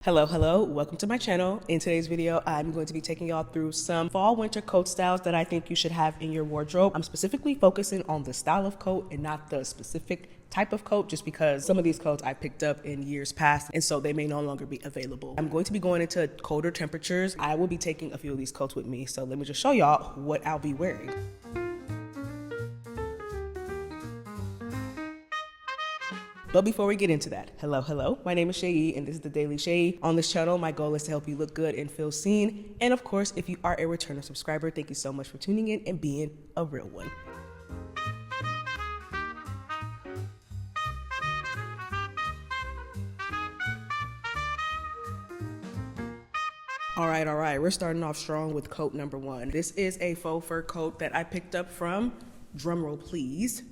Hello, welcome to my channel. In today's video, I'm going to be taking y'all through some fall winter coat styles that I think you should have in your wardrobe. I'm specifically focusing on the style of coat and not the specific type of coat, just because some of these coats I picked up in years past and so they may no longer be available. I'm going to be going into colder temperatures. I will be taking a few of these coats with me, so let me just show y'all what I'll be wearing. But before we get into that, hello, my name is Seyi and this is the Daily Seyi. On this channel, my goal is to help you look good and feel seen. And of course, if you are a returner subscriber, thank you so much for tuning in and being a real one. All right, we're starting off strong with coat number one. This is a faux fur coat that I picked up from, drumroll please,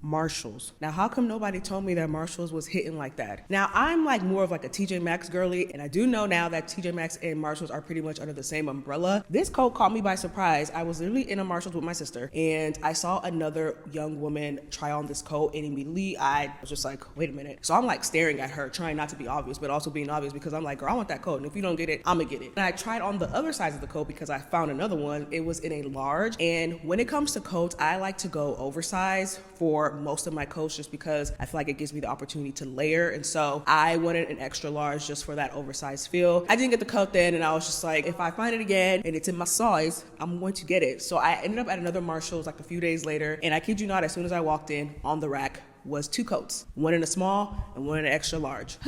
Marshalls. Now, how come nobody told me that Marshalls was hitting like that? Now, I'm like more of like a TJ Maxx girly, and I do know now that TJ Maxx and Marshalls are pretty much under the same umbrella. This coat caught me by surprise. I was literally in a Marshalls with my sister, and I saw another young woman try on this coat, and immediately I was just like, wait a minute. So I'm like staring at her, trying not to be obvious, but also being obvious because I'm like, girl, I want that coat, and if you don't get it, I'm gonna get it. And I tried on the other sides of the coat because I found another one. It was in a large, and when it comes to coats, I like to go oversized for most of my coats just because I feel like it gives me the opportunity to layer, and so I wanted an extra large just for that oversized feel. I didn't get the coat then, and I was just like, if I find it again and it's in my size, I'm going to get it. So I ended up at another Marshalls like a few days later, and I kid you not, as soon as I walked in, on the rack was two coats, one in a small and one in an extra large.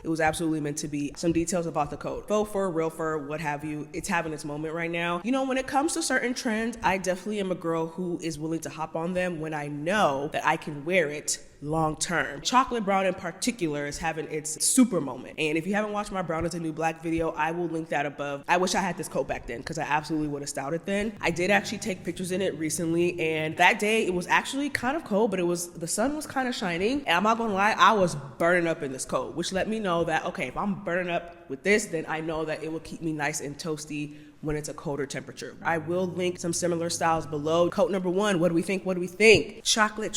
It was absolutely meant to be. Some details about the coat. Faux fur, real fur, what have you. It's having its moment right now. You know, when it comes to certain trends, I definitely am a girl who is willing to hop on them when I know that I can wear it long term. Chocolate brown in particular is having its super moment. And if you haven't watched my Brown is the New Black video, I will link that above. I wish I had this coat back then because I absolutely would have styled it then. I did actually take pictures in it recently, and that day it was actually kind of cold, but the sun was kind of shining. And I'm not gonna lie, I was burning up in this coat, which let me know that, okay, if I'm burning up with this, then I know that it will keep me nice and toasty when it's a colder temperature. I will link some similar styles below. Coat number one, what do we think? Chocolate.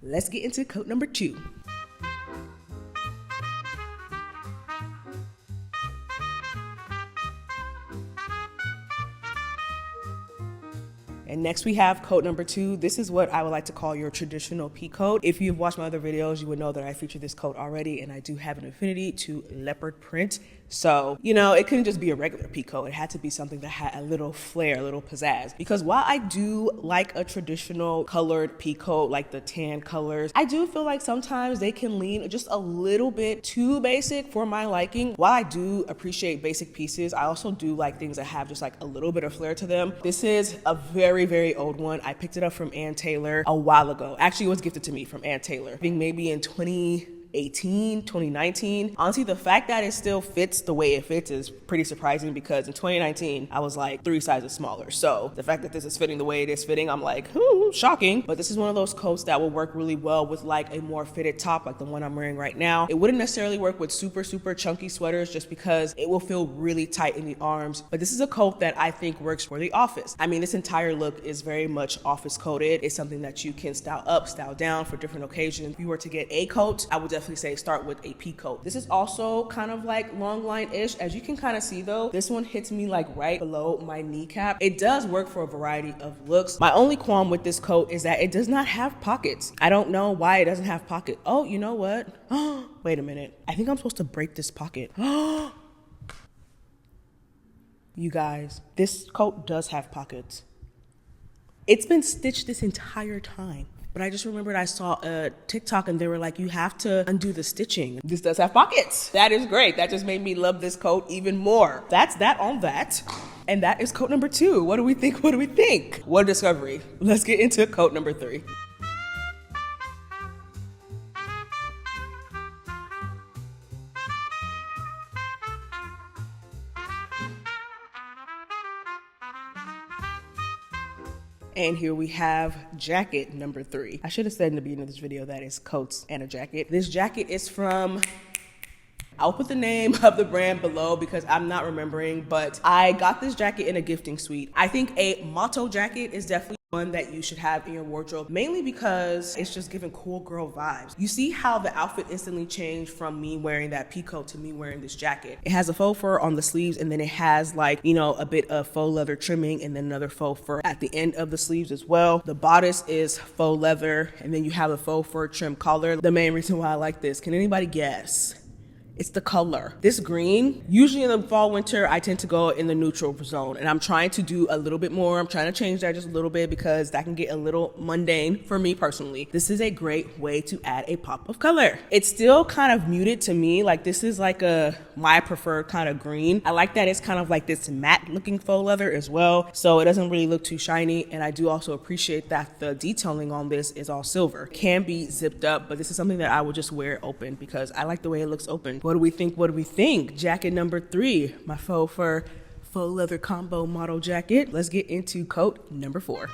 Let's get into coat number two. And next we have coat number two. This is what I would like to call your traditional pea coat. If you've watched my other videos, you would know that I featured this coat already, and I do have an affinity to leopard print. So, you know, it couldn't just be a regular pea coat. It had to be something that had a little flair, a little pizzazz. Because while I do like a traditional colored pea coat, like the tan colors, I do feel like sometimes they can lean just a little bit too basic for my liking. While I do appreciate basic pieces, I also do like things that have just like a little bit of flair to them. This is a very old one. I picked it up from Ann Taylor a while ago. Actually, it was gifted to me from Ann Taylor. I think maybe in 2018, 2019. Honestly, the fact that it still fits the way it fits is pretty surprising because in 2019, I was like 3 sizes smaller. So the fact that this is fitting the way it is fitting, I'm like, shocking. But this is one of those coats that will work really well with like a more fitted top like the one I'm wearing right now. It wouldn't necessarily work with super chunky sweaters just because it will feel really tight in the arms. But this is a coat that I think works for the office. I mean, this entire look is very much office coated. It's something that you can style up, style down for different occasions. If you were to get a coat, I would definitely say start with a pea coat. This is also kind of like long line-ish. As you can kind of see though, this one hits me like right below my kneecap. It does work for a variety of looks. My only qualm with this coat is that it does not have pockets. I don't know why it doesn't have pockets. Oh, you know what? Wait a minute. I think I'm supposed to break this pocket. You guys, this coat does have pockets. It's been stitched this entire time. But I just remembered I saw a TikTok and they were like, you have to undo the stitching. This does have pockets. That is great. That just made me love this coat even more. That's that on that. And that is coat number two. What do we think? What a discovery. Let's get into coat number three. And here we have jacket number three. I should have said in the beginning of this video that it's coats and a jacket. This jacket is from, I'll put the name of the brand below because I'm not remembering, but I got this jacket in a gifting suite. I think a moto jacket is definitely one that you should have in your wardrobe, mainly because it's just giving cool girl vibes. You see how the outfit instantly changed from me wearing that pea coat to me wearing this jacket. It has a faux fur on the sleeves, and then it has like, you know, a bit of faux leather trimming and then another faux fur at the end of the sleeves as well. The bodice is faux leather, and then you have a faux fur trim collar. The main reason why I like this, can anybody guess? It's the color. This green, usually in the fall, winter, I tend to go in the neutral zone, and I'm trying to do a little bit more. I'm trying to change that just a little bit because that can get a little mundane for me personally. This is a great way to add a pop of color. It's still kind of muted to me. Like this is like my preferred kind of green. I like that it's kind of like this matte looking faux leather as well, so it doesn't really look too shiny. And I do also appreciate that the detailing on this is all silver. It can be zipped up, but this is something that I would just wear open because I like the way it looks open. What do we think? What do we think? Jacket number 3, my faux fur, faux leather combo model jacket. Let's get into coat number 4.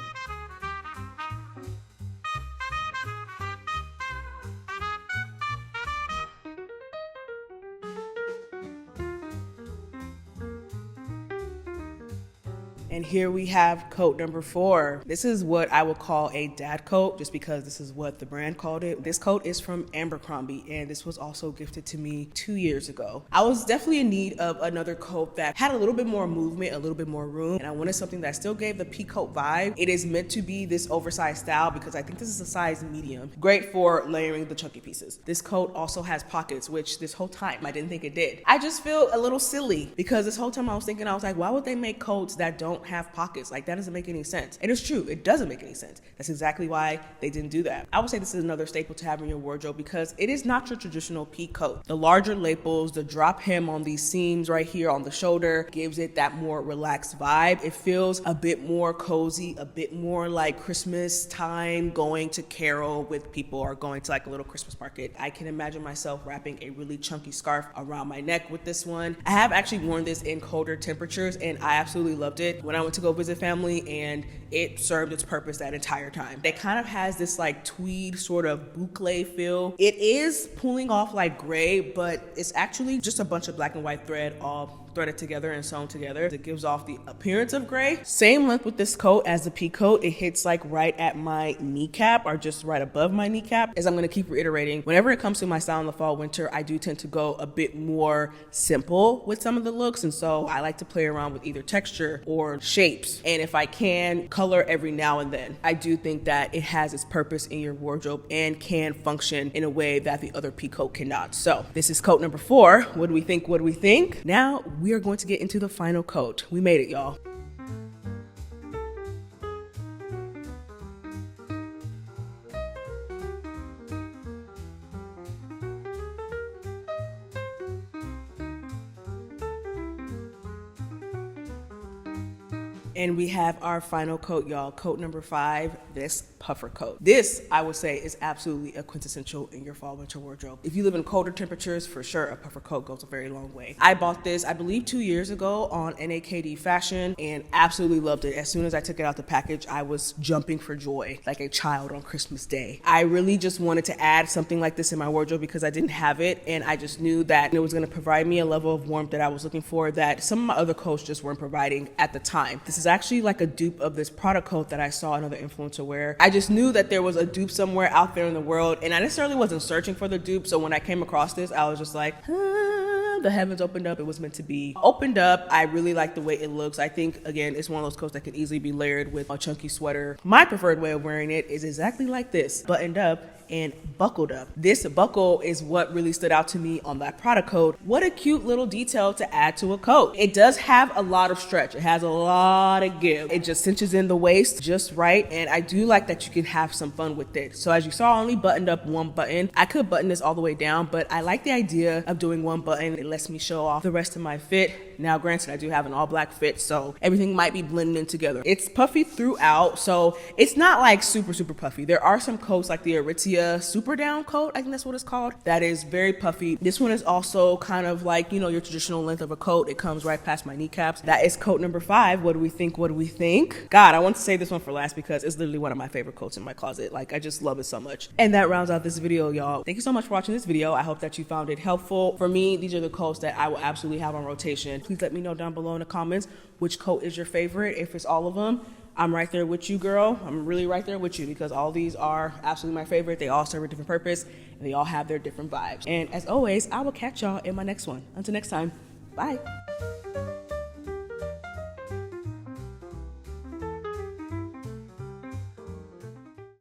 And here we have coat number 4. This is what I would call a dad coat, just because this is what the brand called it. This coat is from Abercrombie, and this was also gifted to me 2 years ago. I was definitely in need of another coat that had a little bit more movement, a little bit more room, and I wanted something that still gave the peacoat vibe. It is meant to be this oversized style because I think this is a size medium. Great for layering the chunky pieces. This coat also has pockets, which this whole time I didn't think it did. I just feel a little silly because this whole time I was like, why would they make coats that don't have pockets? Like, that doesn't make any sense. And it's true, it doesn't make any sense. That's exactly why they didn't do that. I would say this is another staple to have in your wardrobe because it is not your traditional pea coat. The larger lapels, the drop hem on these seams right here on the shoulder gives it that more relaxed vibe. It feels a bit more cozy, a bit more like Christmas time, going to carol with people or going to like a little Christmas market. I can imagine myself wrapping a really chunky scarf around my neck with this one. I have actually worn this in colder temperatures and I absolutely loved it. When I went to go visit family, and it served its purpose that entire time. It kind of has this like tweed sort of boucle feel. It is pulling off like gray, but it's actually just a bunch of black and white thread all threaded together and sewn together. It gives off the appearance of gray. Same length with this coat as the pea coat. It hits like right at my kneecap or just right above my kneecap. As I'm going to keep reiterating, whenever it comes to my style in the fall winter, I do tend to go a bit more simple with some of the looks, and so I like to play around with either texture or shapes, and if I can, color every now and then. I do think that it has its purpose in your wardrobe and can function in a way that the other pea coat cannot. So this is coat number 4. What do we think? What do we think? Now we are going to get into the final coat. We made it, y'all. And we have our final coat, y'all. Coat number 5, this puffer coat. This, I would say, is absolutely a quintessential in your fall winter wardrobe. If you live in colder temperatures, for sure, a puffer coat goes a very long way. I bought this, I believe 2 years ago on NAKD Fashion and absolutely loved it. As soon as I took it out the package, I was jumping for joy like a child on Christmas Day. I really just wanted to add something like this in my wardrobe because I didn't have it, and I just knew that it was gonna provide me a level of warmth that I was looking for that some of my other coats just weren't providing at the time. This is actually like a dupe of this Prada coat that I saw another influencer wear. I just knew that there was a dupe somewhere out there in the world, and I necessarily wasn't searching for the dupe, so when I came across this, I was just like, the heavens opened up. It was meant to be opened up. I really like the way it looks. I think, again, it's one of those coats that can easily be layered with a chunky sweater. My preferred way of wearing it is exactly like this, buttoned up and buckled up. This buckle is what really stood out to me on that Prada coat. What a cute little detail to add to a coat. It does have a lot of stretch. It has a lot of give. It just cinches in the waist just right, and I do like that you can have some fun with it. So as you saw, I only buttoned up one button. I could button this all the way down, but I like the idea of doing one button. It lets me show off the rest of my fit. Now, granted, I do have an all black fit, so everything might be blending in together. It's puffy throughout, so it's not like super puffy. There are some coats like the Aritzia Super Down coat, I think that's what it's called, that is very puffy. This one is also kind of like, you know, your traditional length of a coat. It comes right past my kneecaps. That is coat number 5. What do we think? What do we think? God, I want to save this one for last because it's literally one of my favorite coats in my closet. Like, I just love it so much. And that rounds out this video, y'all. Thank you so much for watching this video. I hope that you found it helpful. For me, these are the coats that I will absolutely have on rotation. Please let me know down below in the comments which coat is your favorite, if it's all of them. I'm right there with you, girl. I'm really right there with you because all these are absolutely my favorite. They all serve a different purpose and they all have their different vibes. And as always, I will catch y'all in my next one. Until next time, bye.